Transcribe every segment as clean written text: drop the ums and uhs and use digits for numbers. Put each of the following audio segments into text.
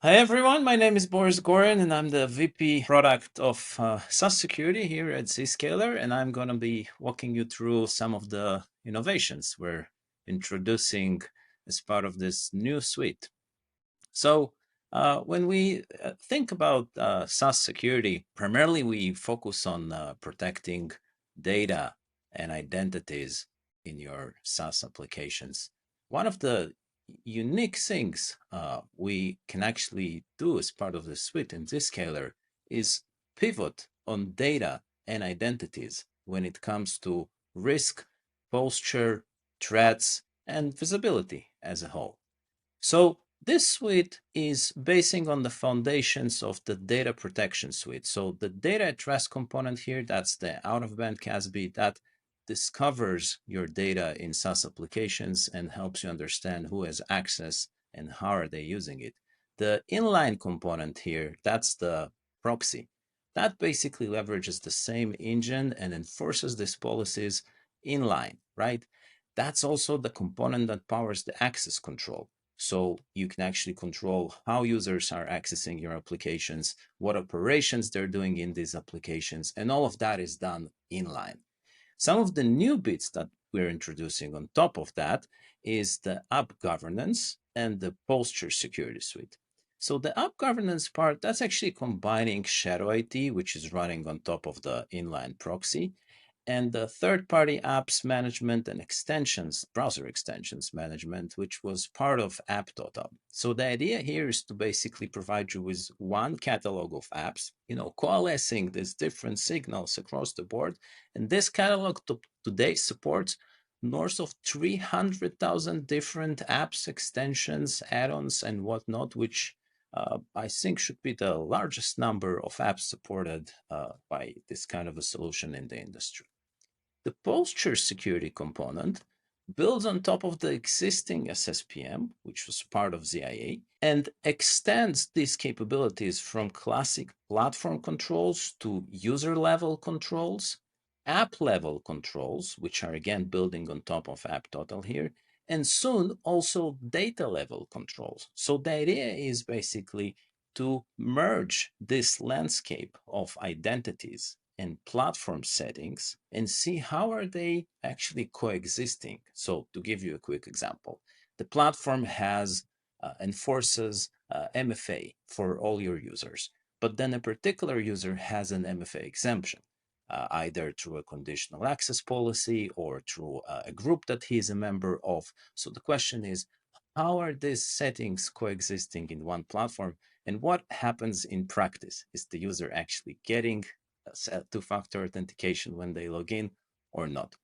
Hi everyone, my name is Boris Gorin and I'm the VP product of SaaS security here at Zscaler, and I'm going to be walking you through some of the innovations we're introducing as part of this new suite. So when we think about SaaS security, primarily we focus on protecting data and identities in your SaaS applications. One of the unique things we can actually do as part of the suite in Zscaler is pivot on data and identities when it comes to risk, posture, threats, and visibility as a whole. So this suite is basing on the foundations of the data protection suite. So the data at rest component here, that's the out-of-band CASB that discovers your data in SaaS applications and helps you understand who has access and how are they using it. The inline component here, that's the proxy. That basically leverages the same engine and enforces these policies inline, right? That's also the component that powers the access control. So you can actually control how users are accessing your applications, what operations they're doing in these applications, and all of that is done inline. Some of the new bits that we're introducing on top of that is the app governance and the posture security suite. So the app governance part, that's actually combining Shadow IT, which is running on top of the inline proxy, and the third-party apps management and extensions, browser extensions management, which was part of AppTotal. So the idea here is to basically provide you with one catalog of apps, coalescing these different signals across the board. And this catalog today supports north of 300,000 different apps, extensions, add-ons, and whatnot, which I think should be the largest number of apps supported by this kind of a solution in the industry. The posture security component builds on top of the existing SSPM, which was part of ZIA, and extends these capabilities from classic platform controls to user-level controls, app-level controls, which are again building on top of AppTotal here, and soon also data-level controls. So the idea is basically to merge this landscape of identities and platform settings and see how are they actually coexisting. So to give you a quick example, the platform has enforces MFA for all your users, but then a particular user has an MFA exemption. Either through a conditional access policy or through a group that he is a member of. So the question is, how are these settings coexisting in one platform? And what happens in practice? Is the user actually getting two-factor authentication when they log in or not?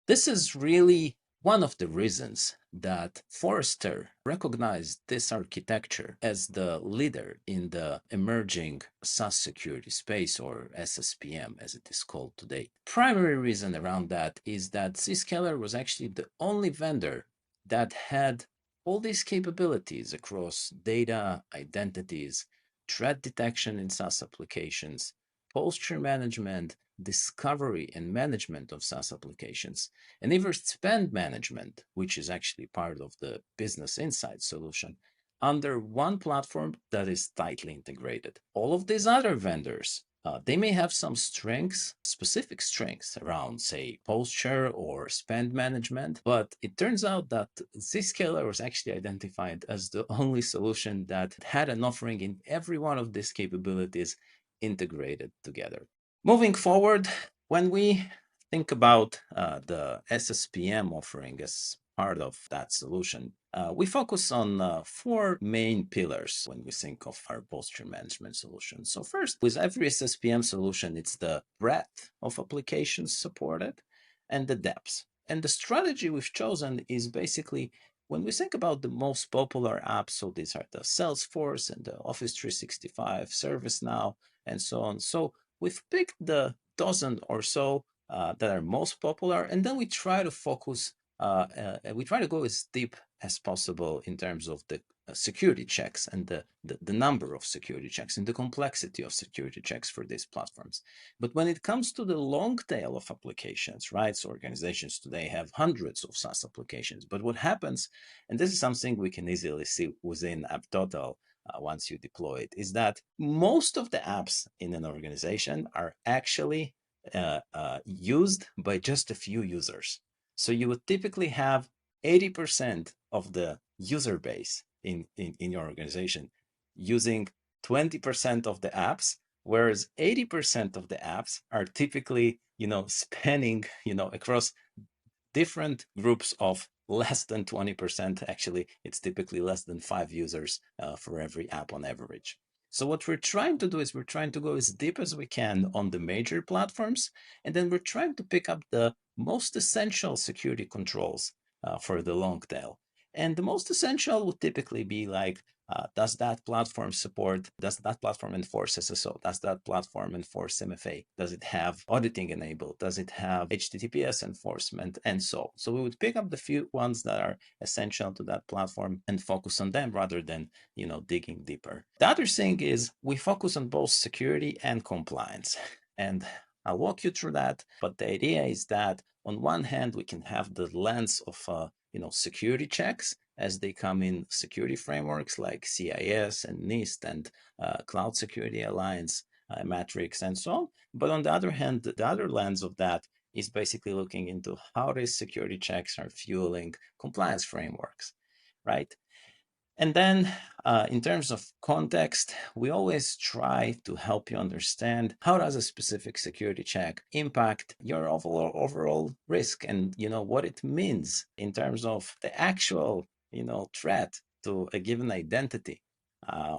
This is really one of the reasons that Forrester recognized this architecture as the leader in the emerging SaaS security space, or SSPM as it is called today. Primary reason around that is that Zscaler was actually the only vendor that had all these capabilities across data, identities, threat detection in SaaS applications, posture management, discovery and management of SaaS applications, and even spend management, which is actually part of the business insight solution, under one platform that is tightly integrated. All of these other vendors, they may have some strengths, specific strengths around, say, posture or spend management, but it turns out that Zscaler was actually identified as the only solution that had an offering in every one of these capabilities integrated together. Moving forward, when we think about the SSPM offering as part of that solution, we focus on four main pillars when we think of our posture management solution. So first, with every SSPM solution, it's the breadth of applications supported and the depth. And the strategy we've chosen is basically when we think about the most popular apps, so these are the Salesforce and the Office 365, ServiceNow, and so on. So we've picked the dozen or so that are most popular, and then we try to focus, we try to go as deep as possible in terms of the security checks and the number of security checks and the complexity of security checks for these platforms. But when it comes to the long tail of applications, right? So organizations today have hundreds of SaaS applications. But what happens, and this is something we can easily see within AppTotal, once you deploy it, is that most of the apps in an organization are actually used by just a few users. So you would typically have 80% of the user base in your organization using 20% of the apps, whereas 80% of the apps are typically, spanning, across different groups of less than 20%. Actually, it's typically less than 5 users for every app on average. So what we're trying to do is we're trying to go as deep as we can on the major platforms, and then we're trying to pick up the most essential security controls for the long tail. And the most essential would typically be like, does that platform enforce SSO? Does that platform enforce MFA? Does it have auditing enabled? Does it have HTTPS enforcement? And so we would pick up the few ones that are essential to that platform and focus on them rather than, digging deeper. The other thing is we focus on both security and compliance. And I'll walk you through that. But the idea is that on one hand, we can have the lens of, security checks as they come in security frameworks like CIS and NIST and Cloud Security Alliance, Matrix, and so on. But on the other hand, the other lens of that is basically looking into how these security checks are fueling compliance frameworks, right? And then in terms of context, we always try to help you understand how does a specific security check impact your overall risk and what it means in terms of the actual threat to a given identity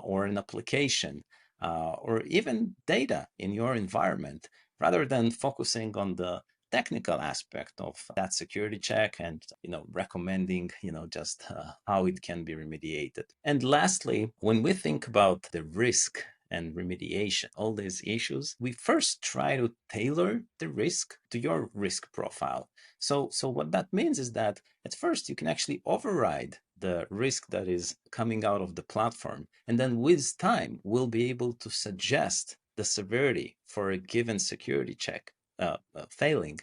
or an application or even data in your environment, rather than focusing on the technical aspect of that security check and recommending just how it can be remediated. And lastly, when we think about the risk and remediation, all these issues, we first try to tailor the risk to your risk profile. So what that means is that at first you can actually override the risk that is coming out of the platform, and then with time we'll be able to suggest the severity for a given security check failing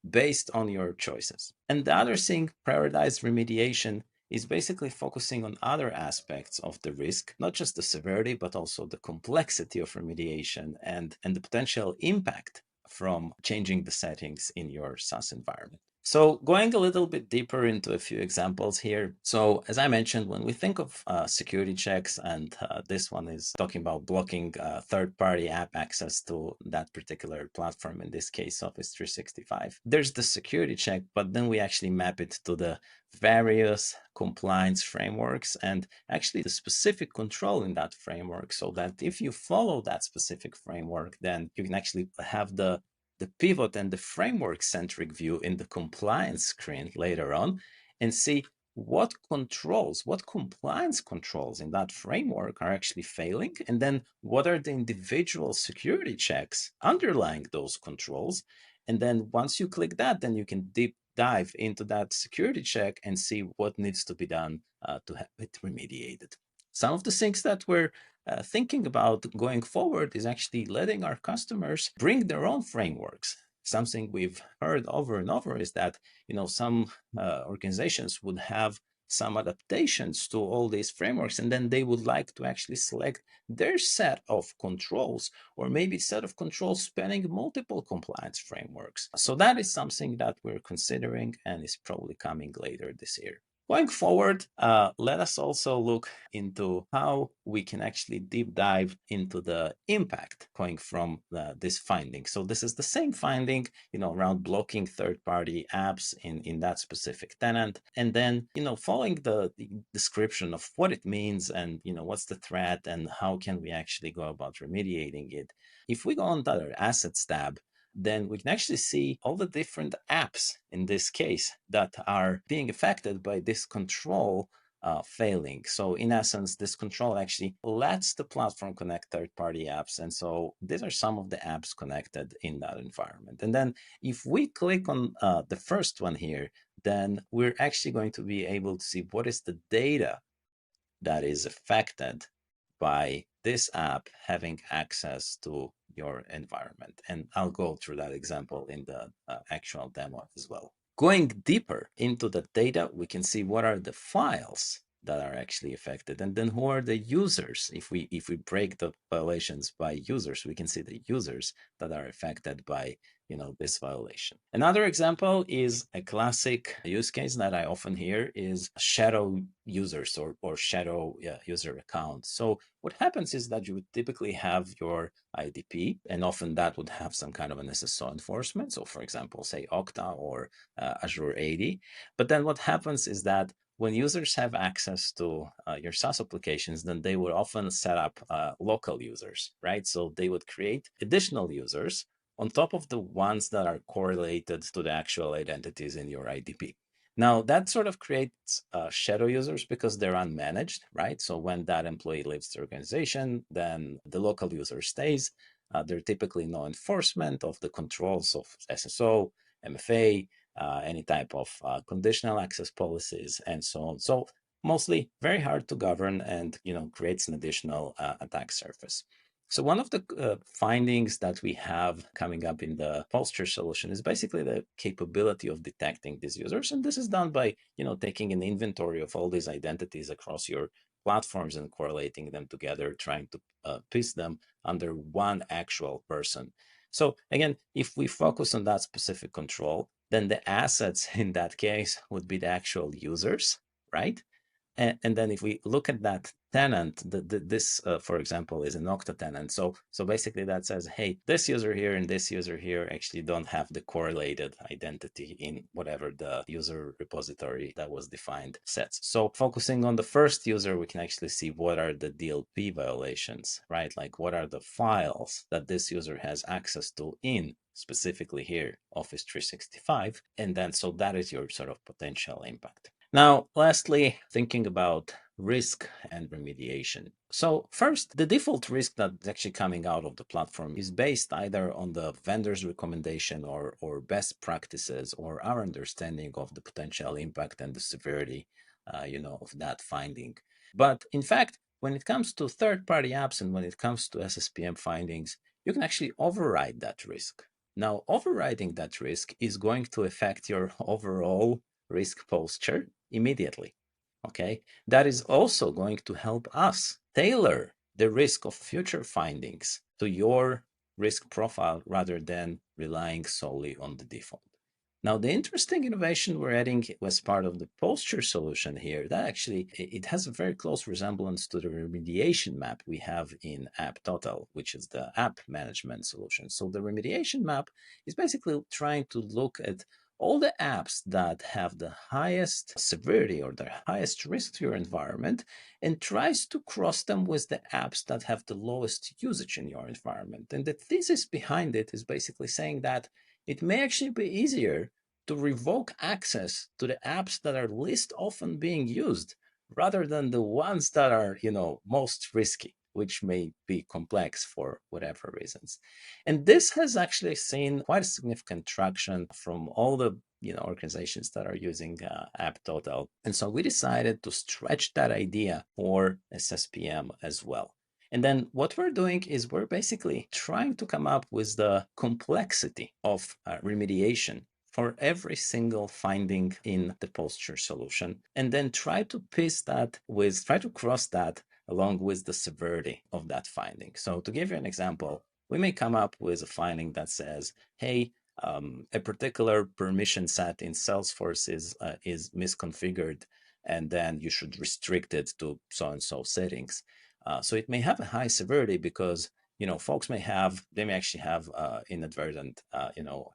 based on your choices. And the other thing, prioritized remediation, is basically focusing on other aspects of the risk, not just the severity, but also the complexity of remediation and the potential impact from changing the settings in your SaaS environment. So going a little bit deeper into a few examples here. So as I mentioned, when we think of security checks, and this one is talking about blocking third-party app access to that particular platform, in this case, Office 365, there's the security check, but then we actually map it to the various compliance frameworks and actually the specific control in that framework, so that if you follow that specific framework, then you can actually have the pivot and the framework-centric view in the compliance screen later on and see what compliance controls in that framework are actually failing, and then what are the individual security checks underlying those controls. And then once you click that, then you can deep dive into that security check and see what needs to be done to have it remediated. Some of the things that we're thinking about going forward is actually letting our customers bring their own frameworks. Something we've heard over and over is that some organizations would have some adaptations to all these frameworks, and then they would like to actually select their set of controls, or maybe set of controls spanning multiple compliance frameworks. So that is something that we're considering and is probably coming later this year. Going forward, let us also look into how we can actually deep dive into the impact going from this finding. So this is the same finding, around blocking third-party apps in that specific tenant, and then, following the description of what it means and, what's the threat and how can we actually go about remediating it. If we go on the other assets tab, then we can actually see all the different apps in this case that are being affected by this control failing. So in essence, this control actually lets the platform connect third-party apps. And so these are some of the apps connected in that environment. And then if we click on the first one here, then we're actually going to be able to see what is the data that is affected by this app having access to your environment. And I'll go through that example in the actual demo as well. Going deeper into the data, we can see what are the files that are actually affected, and then who are the users. If we break the violations by users, we can see the users that are affected by this violation. Another example is a classic use case that I often hear is shadow users or shadow user accounts. So what happens is that you would typically have your IDP, and often that would have some kind of an SSO enforcement. So for example, say Okta or Azure AD. But then what happens is that when users have access to your SaaS applications, then they would often set up local users, right? So they would create additional users on top of the ones that are correlated to the actual identities in your IDP. Now, that sort of creates shadow users because they're unmanaged, right? So when that employee leaves the organization, then the local user stays. There are typically no enforcement of the controls of SSO, MFA, any type of conditional access policies, and so on. So mostly very hard to govern, and creates an additional attack surface. So one of the findings that we have coming up in the posture solution is basically the capability of detecting these users. And this is done by, taking an inventory of all these identities across your platforms and correlating them together, trying to piece them under one actual person. So again, if we focus on that specific control, then the assets in that case would be the actual users, right? And then if we look at that tenant, this, for example, is an Okta tenant. So basically that says, hey, this user here and this user here actually don't have the correlated identity in whatever the user repository that was defined sets. So focusing on the first user, we can actually see what are the DLP violations, right? Like what are the files that this user has access to in specifically here, Office 365. And then, so that is your sort of potential impact. Now, lastly, thinking about risk and remediation. So first, the default risk that's actually coming out of the platform is based either on the vendor's recommendation or best practices or our understanding of the potential impact and the severity, of that finding. But in fact, when it comes to third-party apps and when it comes to SSPM findings, you can actually override that risk. Now, overriding that risk is going to affect your overall risk posture immediately. Okay, that is also going to help us tailor the risk of future findings to your risk profile rather than relying solely on the default. Now, the interesting innovation we're adding as part of the posture solution here, that actually it has a very close resemblance to the remediation map we have in AppTotal, which is the app management solution. So the remediation map is basically trying to look at all the apps that have the highest severity or the highest risk to your environment and tries to cross them with the apps that have the lowest usage in your environment. And the thesis behind it is basically saying that it may actually be easier to revoke access to the apps that are least often being used rather than the ones that are, most risky, which may be complex for whatever reasons. And this has actually seen quite significant traction from all the organizations that are using AppTotal. And so we decided to stretch that idea for SSPM as well. And then what we're doing is we're basically trying to come up with the complexity of remediation for every single finding in the posture solution, and then try to cross that along with the severity of that finding. So to give you an example, we may come up with a finding that says, hey, a particular permission set in Salesforce is misconfigured, and then you should restrict it to so-and-so settings. So it may have a high severity because folks may actually have inadvertent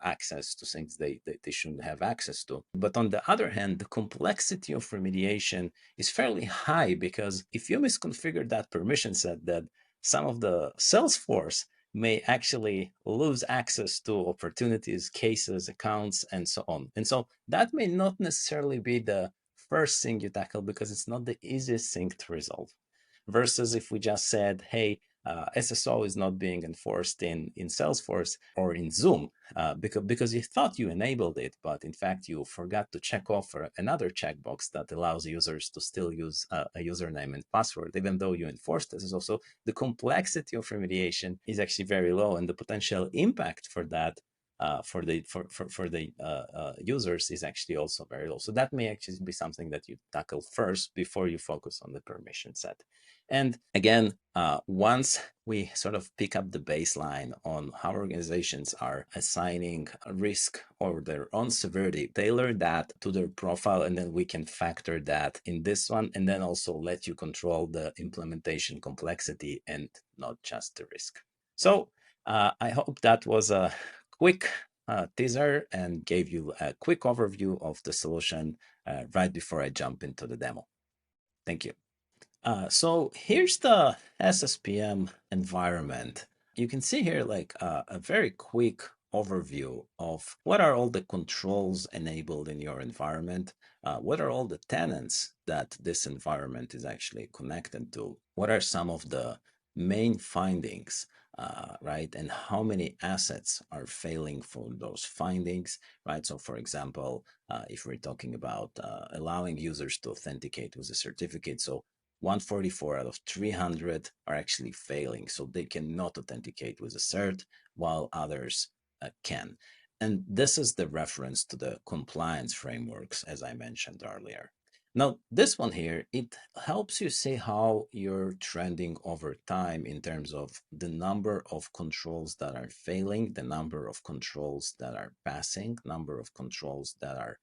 access to things they shouldn't have access to. But on the other hand, the complexity of remediation is fairly high because if you misconfigure that permission set, that some of the Salesforce may actually lose access to opportunities, cases, accounts, and so on. And so that may not necessarily be the first thing you tackle because it's not the easiest thing to resolve. Versus if we just said, hey, SSO is not being enforced in Salesforce or in Zoom because you thought you enabled it, but in fact you forgot to check off another checkbox that allows users to still use a username and password, even though you enforced SSO. So the complexity of remediation is actually very low, and the potential impact for that for the users is actually also very low. So that may actually be something that you tackle first before you focus on the permission set. And again, once we sort of pick up the baseline on how organizations are assigning a risk or their own severity, tailor that to their profile, and then we can factor that in this one, and then also let you control the implementation complexity and not just the risk. So I hope that was a quick teaser and gave you a quick overview of the solution right before I jump into the demo. Thank you. So here's the SSPM environment. You can see here like a very quick overview of what are all the controls enabled in your environment, what are all the tenants that this environment is actually connected to, what are some of the main findings, right, and how many assets are failing for those findings, right? So for example, if we're talking about allowing users to authenticate with a certificate, so 144 out of 300 are actually failing. So they cannot authenticate with a cert while others can. And this is the reference to the compliance frameworks, as I mentioned earlier. Now, this one here, it helps you see how you're trending over time in terms of the number of controls that are failing, the number of controls that are passing, number of controls that are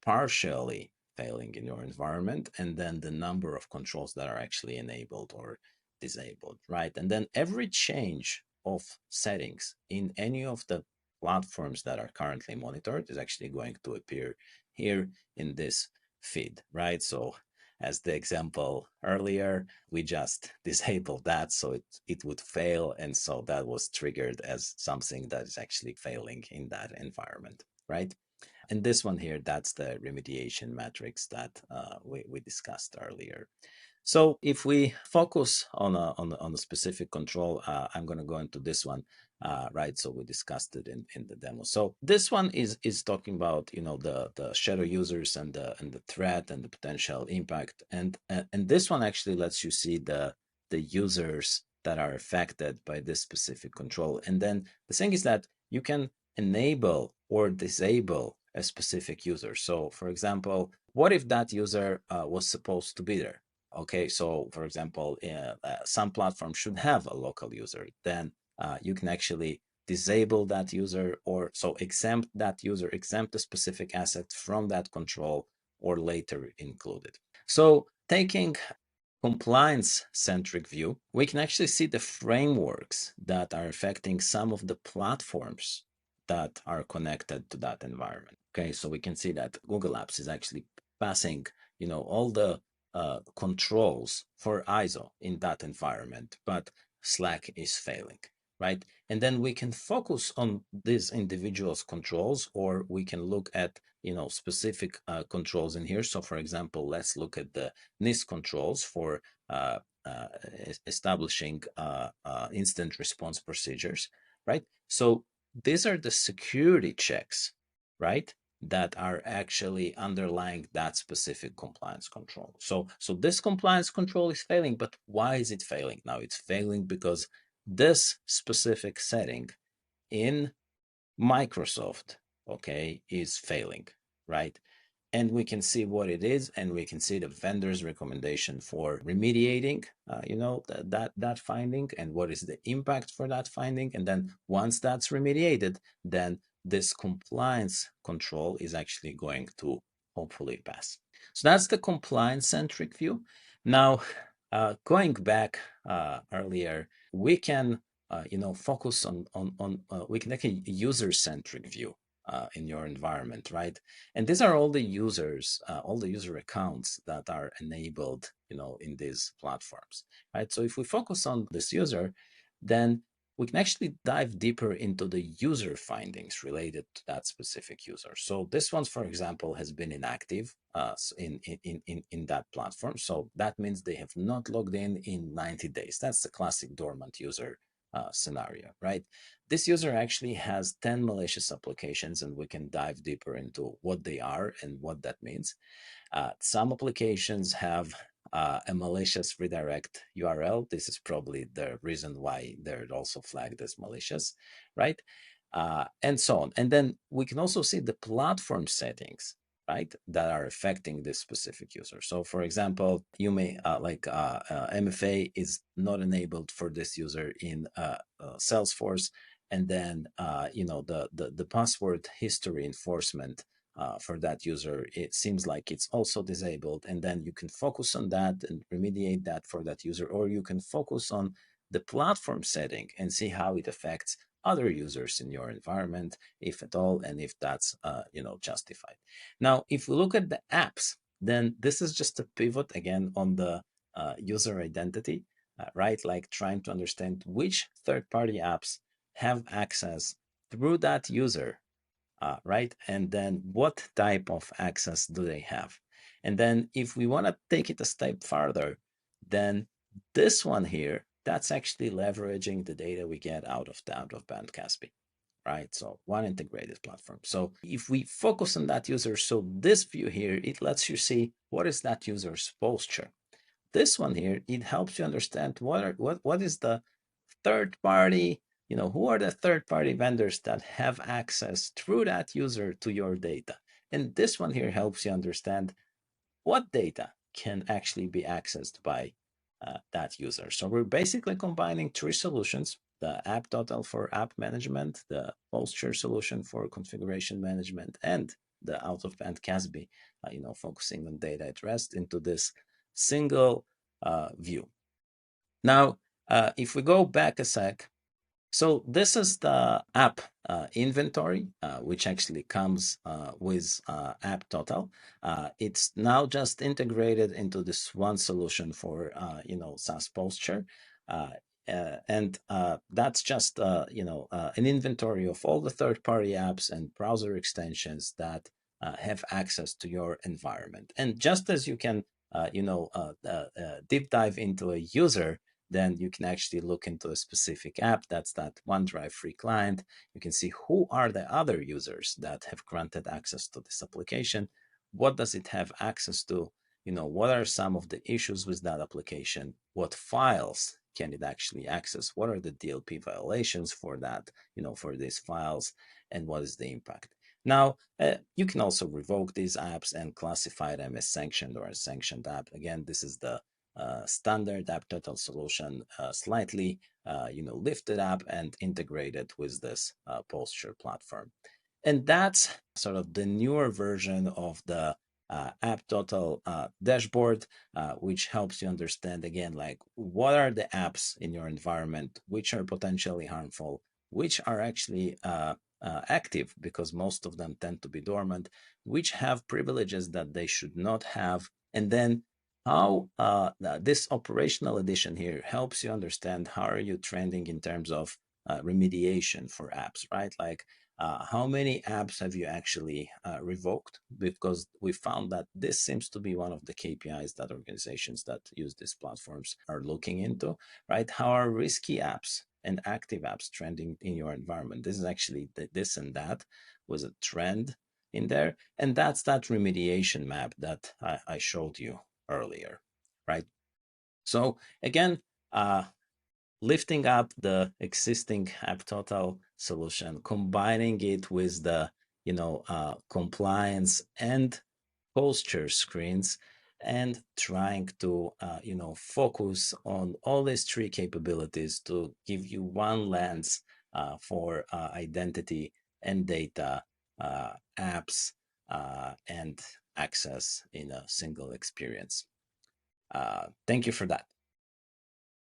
partially failing in your environment, and then the number of controls that are actually enabled or disabled, right? And then every change of settings in any of the platforms that are currently monitored is actually going to appear here in this feed, right? So as the example earlier, we just disabled that so it would fail. And so that was triggered as something that is actually failing in that environment, right? And this one here, that's the remediation matrix that we discussed earlier. So if we focus on a specific control, I'm going to go into this one, right? So we discussed it in the demo. So this one is talking about, you know, the shadow users and the threat and the potential impact, and this one actually lets you see the users that are affected by this specific control. And then the thing is that you can enable or disable a specific user. So for example, what if that user was supposed to be there? Okay, so for example, some platforms should have a local user. Then you can actually disable that user, or so exempt that user, exempt a specific asset from that control, or later include it. So taking compliance-centric view, we can actually see the frameworks that are affecting some of the platforms that are connected to that environment. Okay, so we can see that Google Apps is actually passing, you know, all the controls for ISO in that environment, but Slack is failing, right? And then we can focus on these individuals' controls, or we can look at, you know, specific controls in here. So for example, let's look at the NIST controls for establishing instant response procedures, right? So these are the security checks, right, that are actually underlying that specific compliance control. So this compliance control is failing, but why is it failing? Now it's failing because this specific setting in Microsoft, okay, is failing, right? And we can see what it is, and we can see the vendor's recommendation for remediating, you know, that finding, and what is the impact for that finding. And then once that's remediated, then this compliance control is actually going to hopefully pass. So that's the compliance-centric view. Now, going back earlier, we can, you know, focus on we can take a user-centric view in your environment, right? And these are all the users, all the user accounts that are enabled, you know, in these platforms, right? So if we focus on this user, then we can actually dive deeper into the user findings related to that specific user. So this one, for example, has been inactive in that platform. So that means they have not logged in 90 days. That's the classic dormant user scenario, right? This user actually has 10 malicious applications, and we can dive deeper into what they are and what that means. Some applications have a malicious redirect URL. This is probably the reason why they're also flagged as malicious, right? and so on. And then we can also see the platform settings, right, that are affecting this specific user. So for example, you may MFA is not enabled for this user in Salesforce, and then the password history enforcement for that user, it seems like it's also disabled, and then you can focus on that and remediate that for that user, or you can focus on the platform setting and see how it affects other users in your environment, if at all, and if that's justified. Now, if we look at the apps, then this is just a pivot again on the user identity, right? Like trying to understand which third-party apps have access through that user, right? And then what type of access do they have? And then if we want to take it a step further, then this one here, that's actually leveraging the data we get out of band CASB, right? So one integrated platform. So if we focus on that user, so this view here, it lets you see what is that user's posture. This one here, it helps you understand what is the third party, who are the third party vendors that have access through that user to your data. And this one here helps you understand what data can actually be accessed by that user. So we're basically combining three solutions: the app total for app management, the posture solution for configuration management, and the out-of-band CASB, focusing on data at rest into this single view. Now, if we go back a sec, so this is the app inventory, which actually comes with App Total. It's now just integrated into this one solution for SaaS posture, and that's just an inventory of all the third-party apps and browser extensions that have access to your environment. And just as you can, deep dive into a user, then you can actually look into a specific app. That's that OneDrive free client. You can see who are the other users that have granted access to this application. What does it have access to? What are some of the issues with that application? What files can it actually access? What are the DLP violations for that, for these files, and what is the impact? Now, you can also revoke these apps and classify them as sanctioned or a sanctioned app. Again, this is the standard app total solution, slightly lifted up and integrated with this posture platform. And that's sort of the newer version of the app total dashboard, which helps you understand again, like what are the apps in your environment which are potentially harmful, which are actually active because most of them tend to be dormant, which have privileges that they should not have, and then how this operational edition here helps you understand how are you trending in terms of remediation for apps, right? Like how many apps have you actually revoked? Because we found that this seems to be one of the KPIs that organizations that use these platforms are looking into, right? How are risky apps and active apps trending in your environment? This is actually this and that was a trend in there. And that's that remediation map that I showed you earlier, right? So again, lifting up the existing App Total solution, combining it with the compliance and posture screens, and trying to focus on all these three capabilities to give you one lens for identity and data, apps, and access in a single experience. Thank you for that.